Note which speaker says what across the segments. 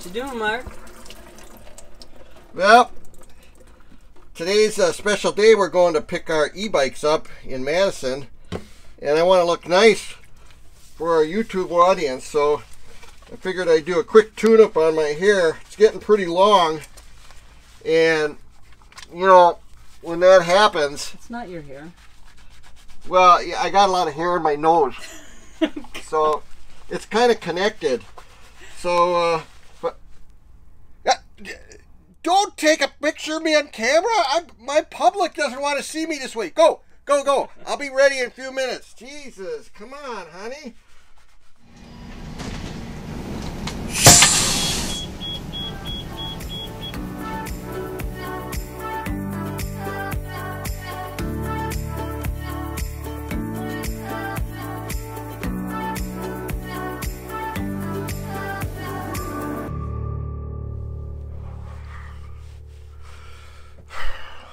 Speaker 1: What you doing, Mark?
Speaker 2: Well, today's a special day. We're going to pick our e-bikes up in Madison, and I want to look nice for our YouTube audience, so I figured I'd do a quick tune-up on my hair. It's getting pretty long, and you know, when that happens...
Speaker 1: It's not your hair.
Speaker 2: Well, yeah, I got a lot of hair in my nose, so it's kind of connected. So, but don't take a picture of me on camera. My public doesn't want to see me this way. Go, go, go. I'll be ready in a few minutes. Jesus, come on, honey.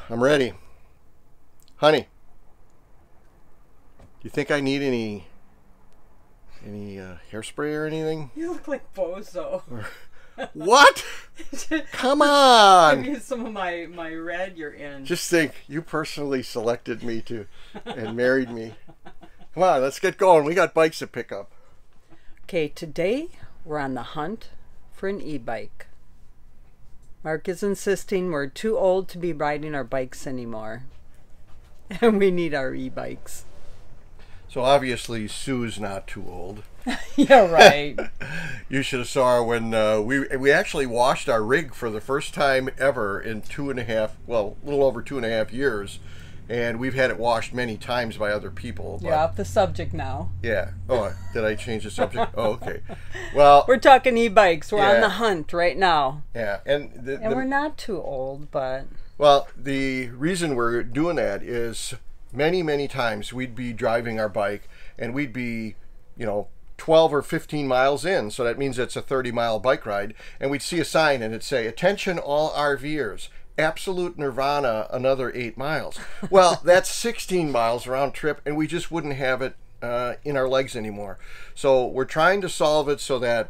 Speaker 2: I'm ready. Honey, do you think I need any hairspray or anything?
Speaker 1: You look like Bozo.
Speaker 2: What? Come on!
Speaker 1: Give you some of my red you're in.
Speaker 2: Just think, you personally selected me and married me. Come on, let's get going. We got bikes to pick up.
Speaker 1: Okay, today we're on the hunt for an e-bike. Mark is insisting we're too old to be riding our bikes anymore. And we need our e-bikes.
Speaker 2: So obviously Sue's not too old.
Speaker 1: Yeah, right.
Speaker 2: You should have saw her when we actually washed our rig for the first time ever in a little over 2.5 years. And we've had it washed many times by other people.
Speaker 1: You're off the subject now.
Speaker 2: Yeah. Oh, did I change the subject? Oh, okay. Well,
Speaker 1: we're talking e-bikes. We're on the hunt right now.
Speaker 2: Yeah, and
Speaker 1: we're not too old, but...
Speaker 2: Well, the reason we're doing that is many times we'd be driving our bike and we'd be, 12 or 15 miles in. So that means it's a 30-mile bike ride. And we'd see a sign and it'd say, "Attention all RVers. Absolute nirvana, another 8 miles." Well, that's 16 miles round trip, and we just wouldn't have it in our legs anymore. So we're trying to solve it so that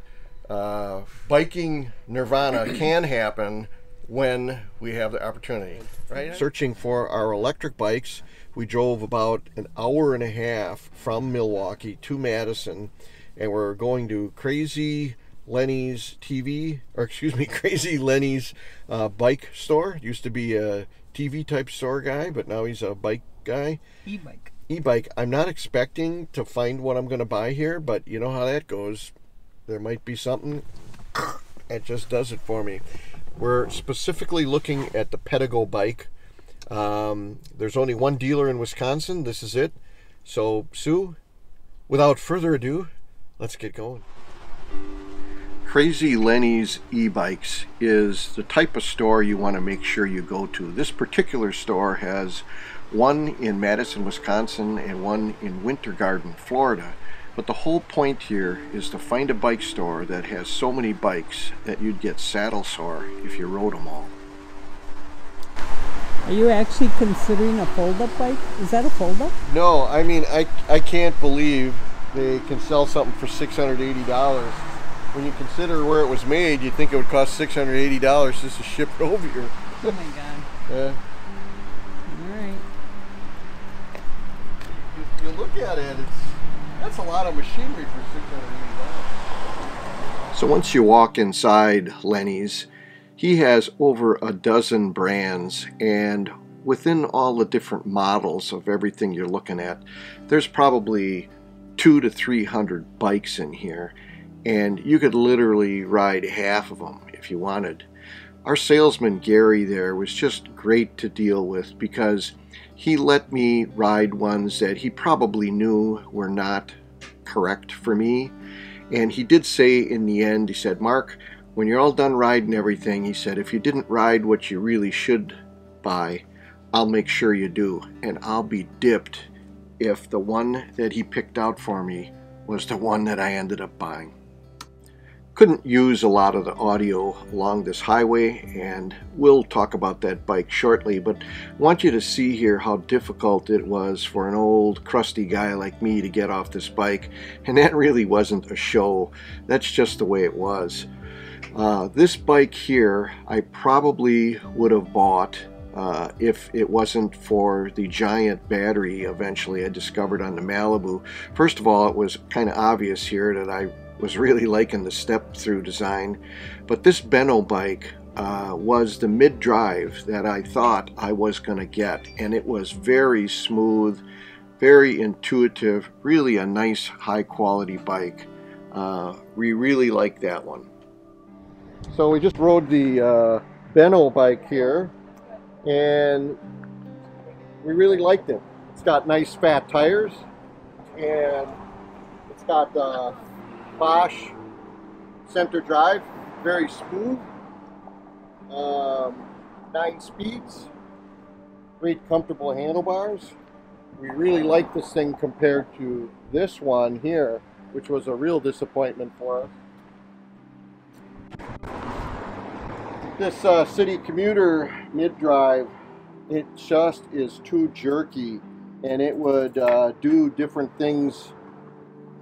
Speaker 2: biking nirvana can happen when we have the opportunity. Right? Searching for our electric bikes, we drove about an hour and a half from Milwaukee to Madison, and we're going to Crazy Lenny's Crazy Lenny's bike store. Used to be a TV type store guy, but now he's a bike guy. E-bike. I'm not expecting to find what I'm going to buy here, but you know how that goes. There might be something that just does it for me. We're specifically looking at the Pedigo bike. There's only one dealer in Wisconsin. This is it. So, Sue, without further ado, let's get going. Crazy Lenny's e-bikes is the type of store you want to make sure you go to. This particular store has one in Madison, Wisconsin, and one in Winter Garden, Florida. But the whole point here is to find a bike store that has so many bikes that you'd get saddle sore if you rode them all.
Speaker 1: Are you actually considering a fold-up bike? Is that a fold-up?
Speaker 2: No, I mean, I can't believe they can sell something for $680. When you consider where it was made, you'd think it would cost $680 just to ship it over here.
Speaker 1: Oh my God.
Speaker 2: Yeah.
Speaker 1: Alright.
Speaker 2: If you look at it, that's a lot of machinery for $680. So once you walk inside Lenny's, he has over a dozen brands, and within all the different models of everything you're looking at, there's probably 200 to 300 bikes in here. And you could literally ride half of them if you wanted. Our salesman Gary there was just great to deal with because he let me ride ones that he probably knew were not correct for me. And he did say in the end, he said, "Mark, when you're all done riding everything," he said, "if you didn't ride what you really should buy, I'll make sure you do. And I'll be dipped if the one that he picked out for me was the one that I ended up buying." Couldn't use a lot of the audio along this highway, and we'll talk about that bike shortly, but I want you to see here how difficult it was for an old crusty guy like me to get off this bike, and that really wasn't a show. That's just the way it was. This bike here I probably would have bought if it wasn't for the giant battery eventually I discovered on the Malibu. First of all, it was kind of obvious here that I was really liking the step-through design, but this Fennel bike was the mid-drive that I thought I was going to get, and it was very smooth, very intuitive, really a nice high-quality bike. We really like that one. So we just rode the Fennel bike here, and we really liked it. It's got nice fat tires, and it's got Bosch center drive, very smooth, 9 speeds, great comfortable handlebars. We really like this thing compared to this one here, which was a real disappointment for us. This city commuter mid-drive, it just is too jerky, and it would do different things.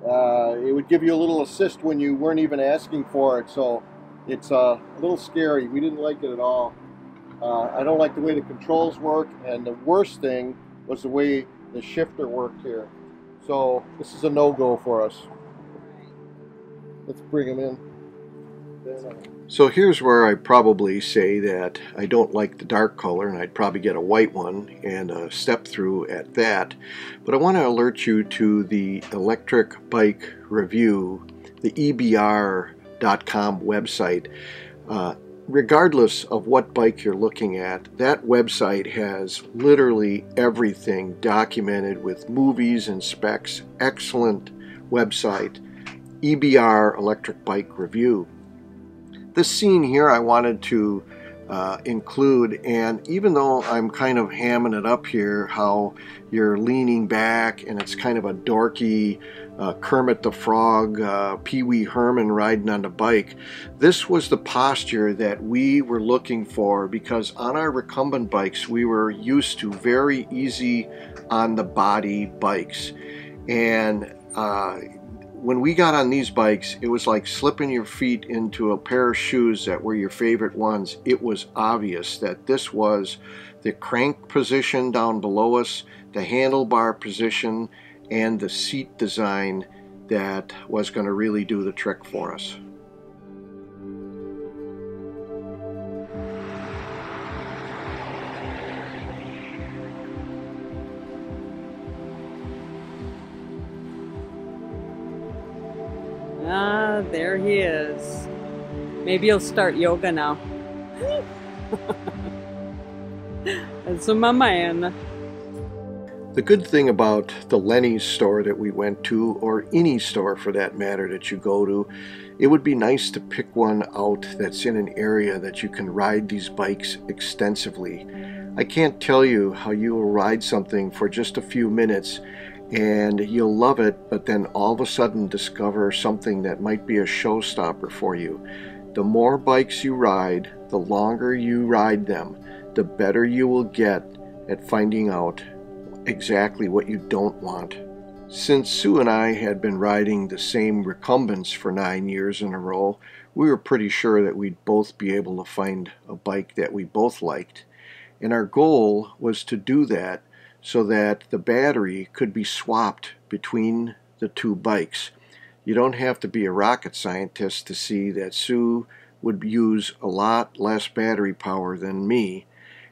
Speaker 2: It would give you a little assist when you weren't even asking for it, so it's a little scary. We didn't like it at all. I don't like the way the controls work, and the worst thing was the way the shifter worked here. So this is a no-go for us. Let's bring him in. So here's where I probably say that I don't like the dark color, and I'd probably get a white one and a step through at that. But I want to alert you to the electric bike review, the EBR.com website. Regardless of what bike you're looking at, that website has literally everything documented with movies and specs. Excellent website, EBR Electric Bike Review. This scene here I wanted to include, and even though I'm kind of hamming it up here, how you're leaning back and it's kind of a dorky Kermit the Frog, Pee Wee Herman riding on the bike, this was the posture that we were looking for, because on our recumbent bikes we were used to very easy on the body bikes, and when we got on these bikes, it was like slipping your feet into a pair of shoes that were your favorite ones. It was obvious that this was the crank position down below us, the handlebar position, and the seat design that was going to really do the trick for us.
Speaker 1: Ah, there he is. Maybe he'll start yoga now. That's my man.
Speaker 2: The good thing about the Lennys store that we went to, or any store for that matter that you go to, it would be nice to pick one out that's in an area that you can ride these bikes extensively. I can't tell you how you will ride something for just a few minutes and you'll love it, but then all of a sudden discover something that might be a showstopper for you. The more bikes you ride, the longer you ride them, the better you will get at finding out exactly what you don't want. Since Sue and I had been riding the same recumbents for 9 years in a row, we were pretty sure that we'd both be able to find a bike that we both liked. And our goal was to do that so that the battery could be swapped between the two bikes. You don't have to be a rocket scientist to see that Sue would use a lot less battery power than me,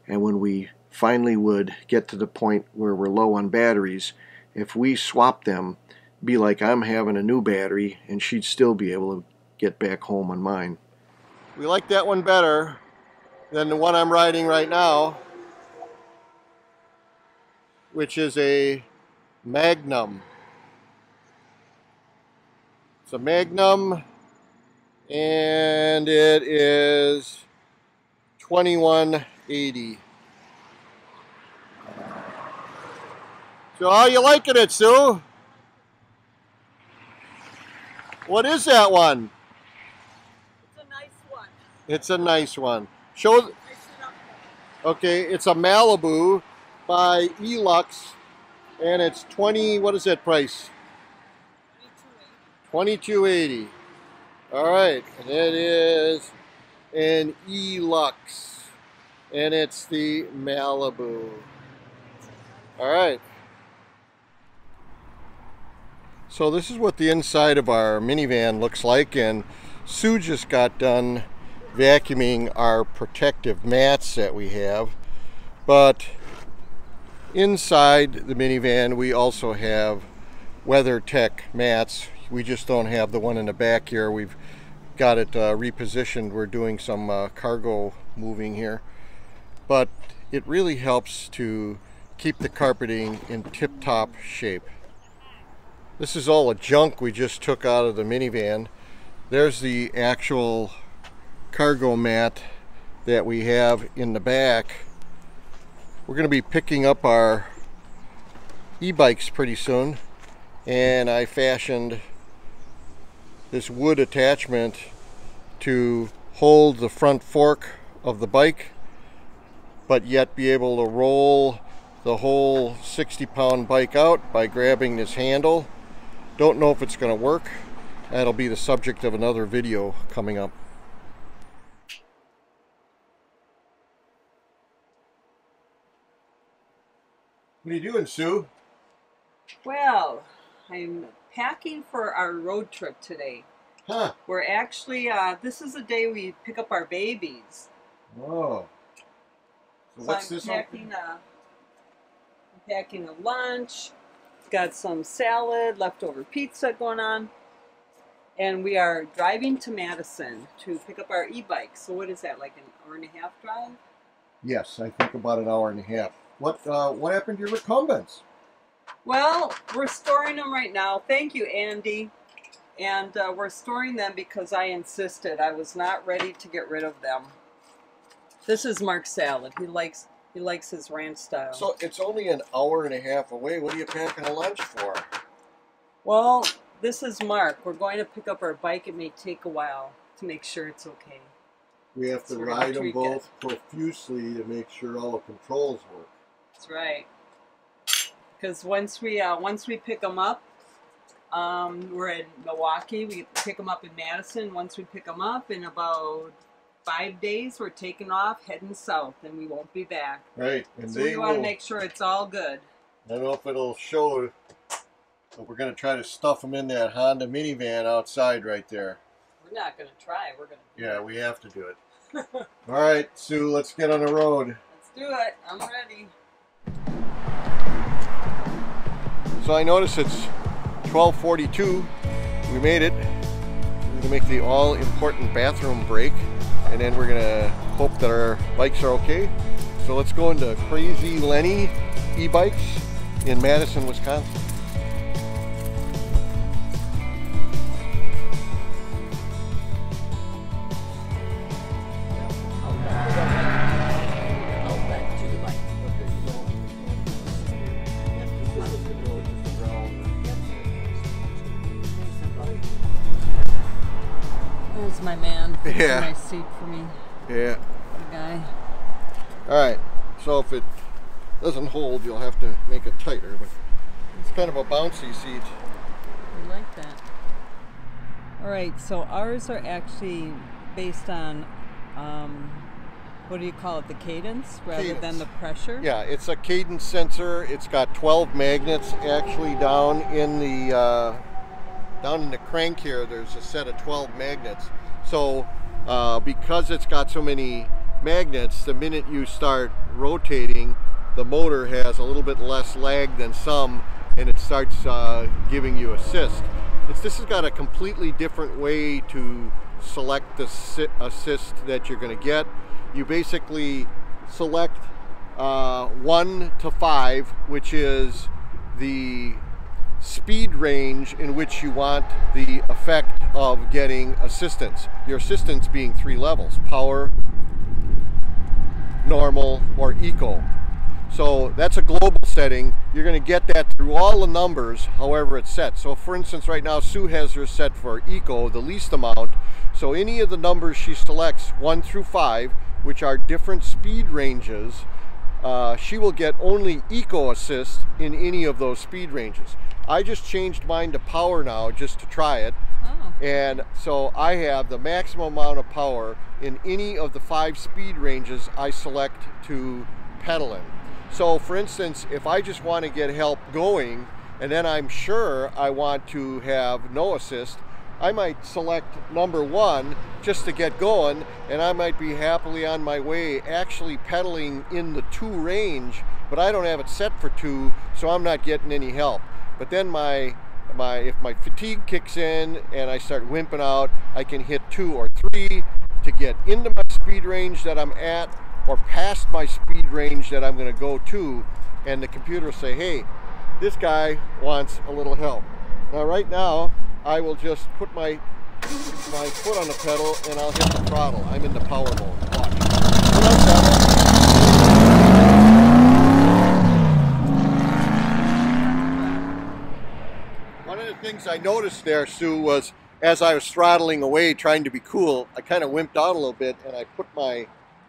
Speaker 2: and when we finally would get to the point where we're low on batteries, if we swap them, it'd be like I'm having a new battery and she'd still be able to get back home on mine. We like that one better than the one I'm riding right now, which is a Magnum. It's a Magnum, and it is 2180. So how you liking it, Sue? What is that one?
Speaker 1: It's a nice one.
Speaker 2: It's a nice one. Show. Okay, it's a Malibu by Ebikes, and it's 20. What is that price? $22.80. All right, and it is an E-Lux, and it's the Malibu. All right. So this is what the inside of our minivan looks like, and Sue just got done vacuuming our protective mats that we have. But inside the minivan we also have WeatherTech mats. We just don't have the one in the back here. We've got it repositioned. We're doing some cargo moving here. But it really helps to keep the carpeting in tip-top shape. This is all the junk we just took out of the minivan. There's the actual cargo mat that we have in the back. We're going to be picking up our e-bikes pretty soon, and I fashioned this wood attachment to hold the front fork of the bike, but yet be able to roll the whole 60-pound bike out by grabbing this handle. Don't know if it's going to work. That'll be the subject of another video coming up. What are you doing, Sue?
Speaker 1: Well, I'm packing for our road trip today.
Speaker 2: Huh.
Speaker 1: We're actually, this is the day we pick up our babies.
Speaker 2: Oh. So what's
Speaker 1: I'm
Speaker 2: this?
Speaker 1: I'm packing a lunch. Got some salad, leftover pizza going on. And we are driving to Madison to pick up our e-bikes. So what is that, like an hour and a half drive?
Speaker 2: Yes, I think about an hour and a half. What happened to your recumbents?
Speaker 1: Well, we're storing them right now. Thank you, Andy. And we're storing them because I insisted. I was not ready to get rid of them. This is Mark's salad. He likes his ranch style.
Speaker 2: So it's only an hour and a half away. What are you packing a lunch for?
Speaker 1: Well, this is Mark. We're going to pick up our bike. It may take a while to make sure it's okay.
Speaker 2: We have to ride them both profusely to make sure all the controls work.
Speaker 1: That's right. Because once we pick them up, we're in Milwaukee. We pick them up in Madison. Once we pick them up, in about 5 days, we're taking off, heading south, and we won't be back.
Speaker 2: Right. And
Speaker 1: so we want to make sure it's all good.
Speaker 2: I don't know if it'll show, but we're going to try to stuff them in that Honda minivan outside right there.
Speaker 1: We're not going to try. We're going to do it.
Speaker 2: We have to do it. All right, Sue, let's get on the road.
Speaker 1: Let's do it. I'm ready.
Speaker 2: So I notice it's 12:42. We made it. We're going to make the all-important bathroom break, and then we're going to hope that our bikes are okay. So let's go into Crazy Lenny e-bikes in Madison, Wisconsin.
Speaker 1: There's my man.
Speaker 2: Yeah.
Speaker 1: Nice seat for me.
Speaker 2: Yeah.
Speaker 1: The guy.
Speaker 2: All right. So if it doesn't hold, you'll have to make it tighter. But it's kind of a bouncy seat.
Speaker 1: I like that. All right. So ours are actually based on, what do you call it? The cadence rather than the pressure.
Speaker 2: Yeah, it's a cadence sensor. It's got 12 magnets actually down in the crank here. There's a set of 12 magnets. So because it's got so many magnets, the minute you start rotating, the motor has a little bit less lag than some, and it starts giving you assist. This has got a completely different way to select the assist that you're going to get. You basically select 1 to 5, which is the speed range in which you want the effect of getting assistance. Your assistance being 3 levels: power, normal, or eco. So that's a global setting. You're going to get that through all the numbers, however it's set. So for instance, right now Sue has her set for eco, the least amount. So any of the numbers she selects, 1 through 5, which are different speed ranges, she will get only eco assist in any of those speed ranges. I just changed mine to power now just to try it.
Speaker 1: Oh.
Speaker 2: And so I have the maximum amount of power in any of the 5 speed ranges I select to pedal in. So for instance, if I just want to get help going, and then I'm sure I want to have no assist, I might select number 1 just to get going, and I might be happily on my way actually pedaling in the 2 range, but I don't have it set for 2, so I'm not getting any help. But then if my fatigue kicks in and I start wimping out, I can hit 2 or 3 to get into my speed range that I'm at, or past my speed range that I'm going to go to, and the computer will say, hey, this guy wants a little help. Now right now, I will just put my foot on the pedal and I'll hit the throttle. I'm in the power mode. Watch. Foot on pedal. One of the things I noticed there, Sue, was as I was throttling away trying to be cool, I kind of wimped out a little bit and I put my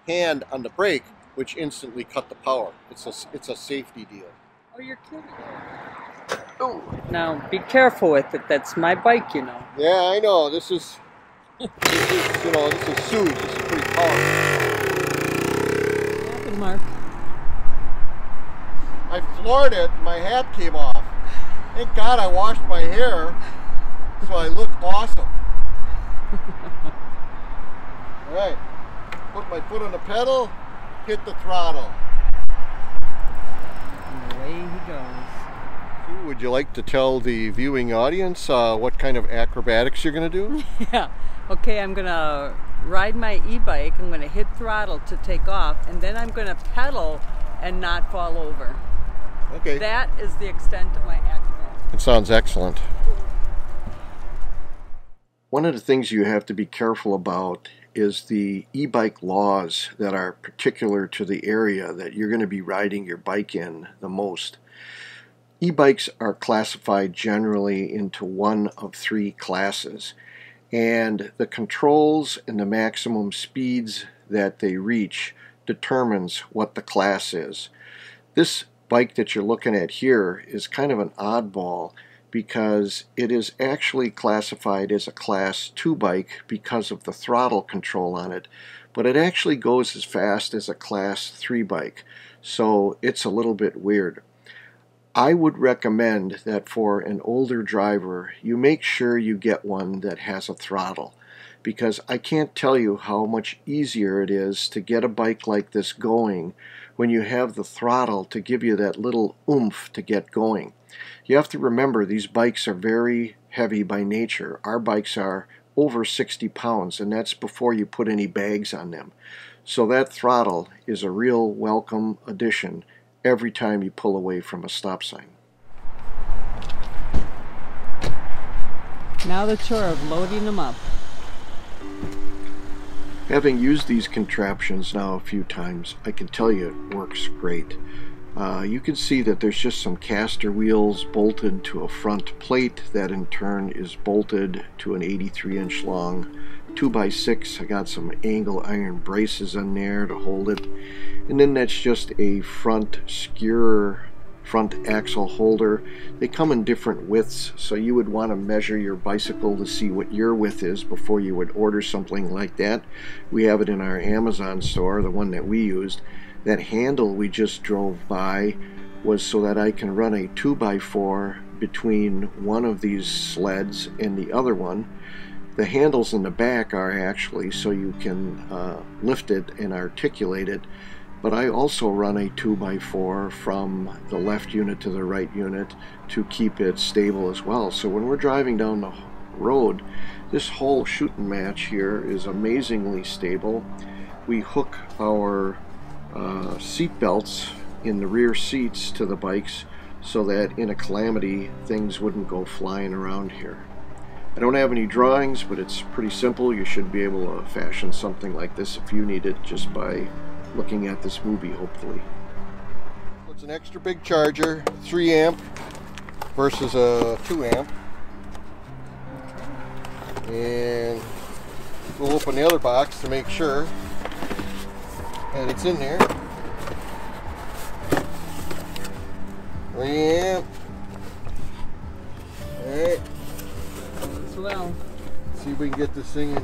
Speaker 2: hand on the brake, which instantly cut the power. It's a safety deal.
Speaker 1: Oh, you're kidding. Oh. Now, be careful with it. That's my bike, you know.
Speaker 2: Yeah, I know. This is Sue's. This is pretty powerful.
Speaker 1: What happened, Mark?
Speaker 2: I floored it and my hat came off. Thank God I washed my hair, so I look awesome. All right. Put my foot on the pedal, hit the throttle.
Speaker 1: And away he goes.
Speaker 2: Would you like to tell the viewing audience what kind of acrobatics you're going to do?
Speaker 1: Yeah. Okay, I'm going to ride my e-bike. I'm going to hit throttle to take off, and then I'm going to pedal and not fall over.
Speaker 2: Okay.
Speaker 1: That is the extent of my acrobatics.
Speaker 2: It sounds excellent. One of the things you have to be careful about is the e-bike laws that are particular to the area that you're going to be riding your bike in the most. E-bikes are classified generally into one of 3 classes, and the controls and the maximum speeds that they reach determines what the class is. This bike that you're looking at here is kind of an oddball because it is actually classified as a class 2 bike because of the throttle control on it, but it actually goes as fast as a class 3 bike, so it's a little bit weird. I would recommend that for an older driver, you make sure you get one that has a throttle, because I can't tell you how much easier it is to get a bike like this going when you have the throttle to give you that little oomph to get going. You have to remember these bikes are very heavy by nature. Our bikes are over 60 pounds, and that's before you put any bags on them. So that throttle is a real welcome addition every time you pull away from a stop sign.
Speaker 1: Now the chore of loading them up.
Speaker 2: Having used these contraptions now a few times, I can tell you it works great. You can see that there's just some caster wheels bolted to a front plate that in turn is bolted to an 83-inch long 2x6. I got some angle iron braces on there to hold it, and then that's just a front skewer, front axle holder. They come in different widths, so you would want to measure your bicycle to see what your width is before you would order something like that. We have it in our Amazon store, the one that we used. That handle we just drove by was so that I can run a 2x4 between one of these sleds and the other one. The handles in the back are actually so you can lift it and articulate it, but I also run a 2x4 from the left unit to the right unit to keep it stable as well. So when we're driving down the road, this whole shooting match here is amazingly stable. We hook our seat belts in the rear seats to the bikes so that in a calamity things wouldn't go flying around here. I don't have any drawings, but it's pretty simple. You should be able to fashion something like this if you need it just by looking at this movie, hopefully. It's an extra big charger, 3 amp versus a 2 amp. And we'll open the other box to make sure that it's in there. 3 amp. Alright.
Speaker 1: As well.
Speaker 2: see if we can get this thing in.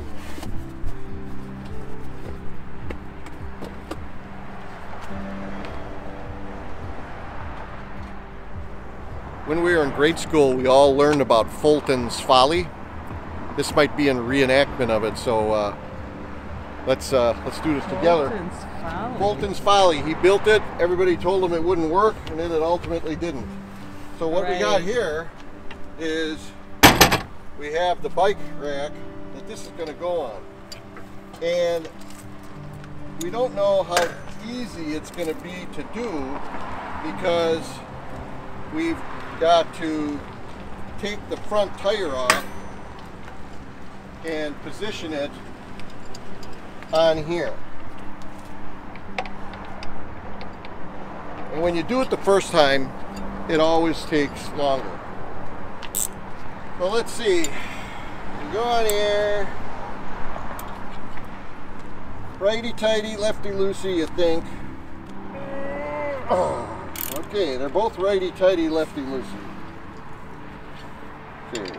Speaker 2: When we were in grade school, we all learned about Fulton's Folly. This might be a reenactment of it, so let's do this together.
Speaker 1: Fulton's Folly.
Speaker 2: Fulton's Folly. He built it. Everybody told him it wouldn't work, and then it ultimately didn't. So what we got here is we have the bike rack that this is going to go on, and we don't know how easy it's going to be to do because we've got to take the front tire off and position it on here. And when you do it the first time, it always takes longer. So let's see. You go on here. Righty-tighty, lefty-loosey, you think. Oh, okay, they're both righty-tighty, lefty-loosey. Okay.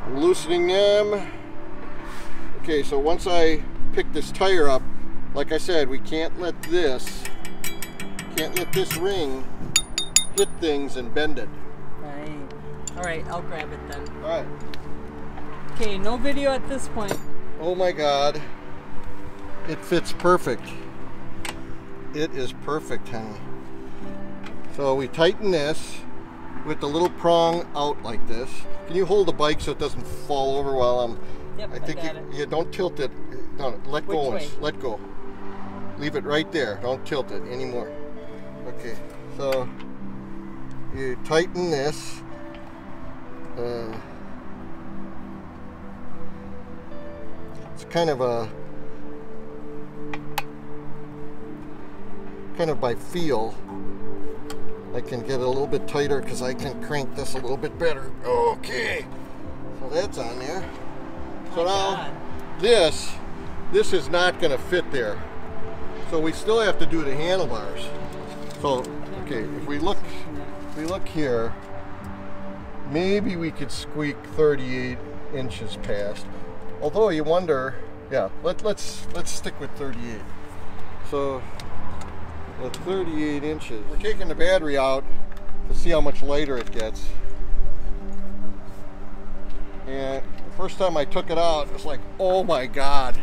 Speaker 2: I'm loosening them. Okay, so once I pick this tire up, like I said, we can't let this ring hit things and bend it.
Speaker 1: Right. All right, I'll grab it then.
Speaker 2: All right.
Speaker 1: Okay, no video at this point.
Speaker 2: Oh my God. It fits perfect. It is perfect, honey. So we tighten this with the little prong out like this. Can you hold the bike so it doesn't fall over while I'm...
Speaker 1: Yep,
Speaker 2: I think you don't tilt it. No, let go.
Speaker 1: Which way?
Speaker 2: Let go. Leave it right there. Don't tilt it anymore. Okay, so you tighten this. It's kind of by feel. I can get it a little bit tighter because I can crank this a little bit better. Okay, so that's on there. So now this is not going to fit there. So we still have to do the handlebars. So okay, if we look here, maybe we could squeak 38 inches past. Although you wonder, yeah, let's stick with 38. So at 38 inches, we're taking the battery out to see how much lighter it gets. And the first time I took it out, it was like, oh my God,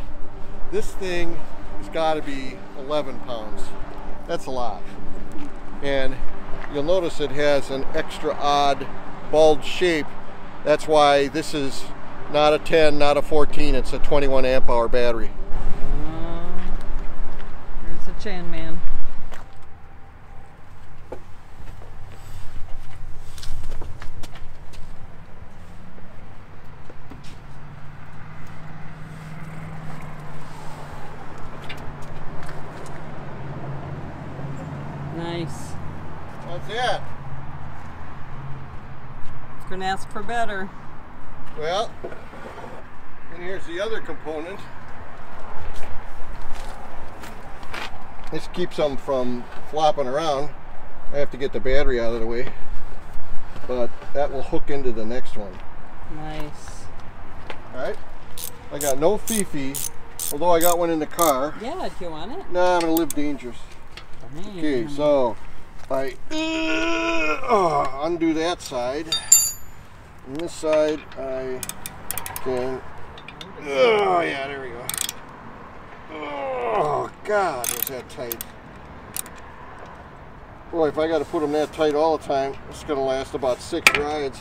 Speaker 2: this thing has got to be 11 pounds. That's a lot. And you'll notice it has an extra odd bulge shape. That's why this is not a 10, not a 14, it's a 21 amp hour battery.
Speaker 1: Here's the Chan Man. Nice.
Speaker 2: That's it.
Speaker 1: Couldn't ask for better.
Speaker 2: Well, and here's the other component. This keeps them from flopping around. I have to get the battery out of the way, but that will hook into the next one.
Speaker 1: Nice.
Speaker 2: Alright, I got no Fifi, although I got one in the car.
Speaker 1: Yeah, do you want it?
Speaker 2: No, I'm going to live dangerous. Okay, so I undo that side. On this side, I can. Oh, yeah, there we go. Oh, God, was that tight. Boy, if I got to put them that tight all the time, it's going to last about 6 rides.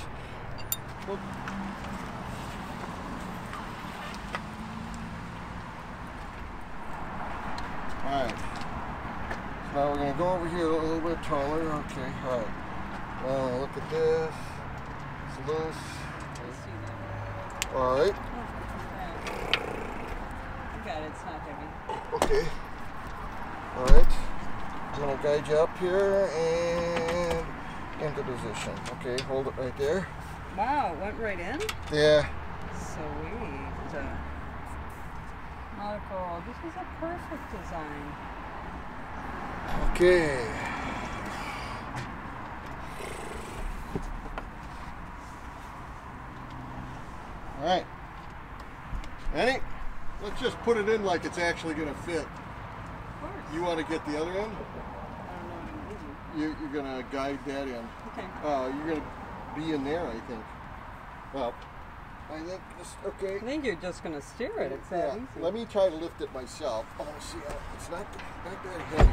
Speaker 2: Alright. Now we're going to go over here a little bit taller. Okay, alright. Now look at this. It's loose. Alright.
Speaker 1: I got it, it's not heavy.
Speaker 2: Okay. Alright. I'm going to guide you up here and into position. Okay, hold it right there.
Speaker 1: Wow, it went right in?
Speaker 2: Yeah.
Speaker 1: Sweet. Marco, this is a perfect design.
Speaker 2: Okay. Lenny, let's just put it in like it's actually going to fit.
Speaker 1: Of course.
Speaker 2: You want to get the other end?
Speaker 1: I don't know.
Speaker 2: You're going to guide that in.
Speaker 1: Okay.
Speaker 2: You're going to be in there, I think. Well, I think this, okay.
Speaker 1: I think you're just going to steer it. It's that easy.
Speaker 2: Let me try to lift it myself. Oh, see, it's not that heavy.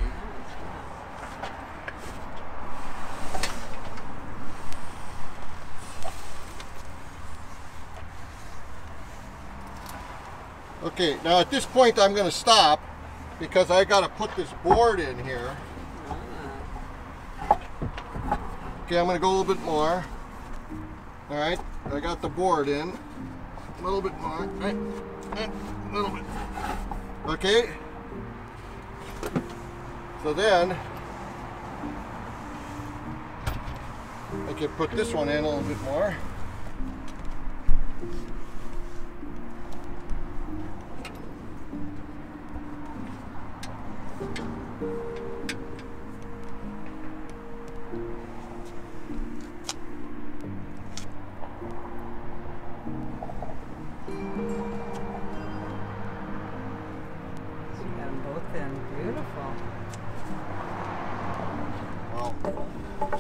Speaker 2: Okay, now at this point I'm going to stop because I got to put this board in here. Okay, I'm going to go a little bit more. All right, I got the board in. A little bit more. Right, a little bit. Okay. So then I can put this one in a little bit more.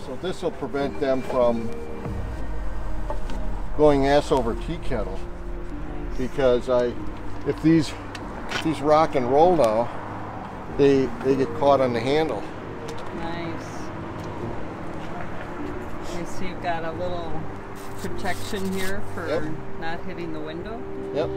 Speaker 2: So this will prevent them from going ass over tea kettle, because if these rock and roll now, they get caught on the handle.
Speaker 1: Nice. You see, you've got a little protection here for not hitting the window.
Speaker 2: Yep.